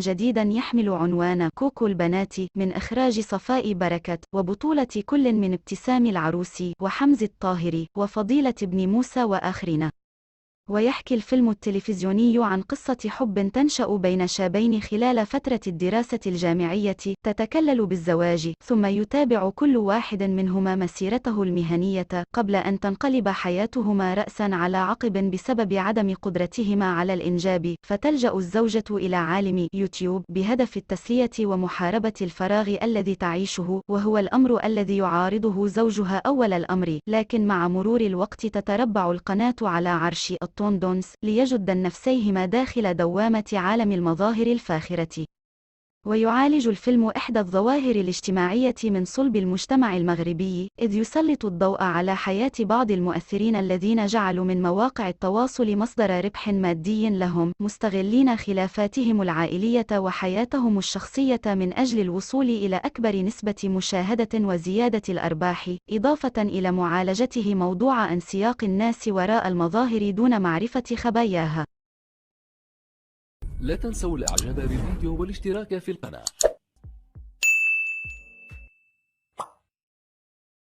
جديدا يحمل عنوان كوكو البنات من إخراج صفاء بركة، وبطولة كل من ابتسام العروسي وحمز الطاهري وفضيلة بن موسى وآخرين. ويحكي الفيلم التلفزيوني عن قصة حب تنشأ بين شابين خلال فترة الدراسة الجامعية تتكلل بالزواج، ثم يتابع كل واحد منهما مسيرته المهنية قبل أن تنقلب حياتهما رأسا على عقب بسبب عدم قدرتهما على الإنجاب، فتلجأ الزوجة إلى عالم يوتيوب بهدف التسلية ومحاربة الفراغ الذي تعيشه، وهو الأمر الذي يعارضه زوجها أول الأمر، لكن مع مرور الوقت تتربع القناة على عرش التوندونس ليجد نفسيهما داخل دوامة عالم المظاهر الفاخرة. ويعالج الفيلم إحدى الظواهر الاجتماعية من صلب المجتمع المغربي، إذ يسلط الضوء على حياة بعض المؤثرين الذين جعلوا من مواقع التواصل مصدر ربح مادي لهم، مستغلين خلافاتهم العائلية وحياتهم الشخصية من أجل الوصول إلى أكبر نسبة مشاهدة وزيادة الأرباح، إضافة إلى معالجته موضوع انسياق الناس وراء المظاهر دون معرفة خباياها. لا تنسوا الاعجاب بالفيديو والاشتراك في القناة.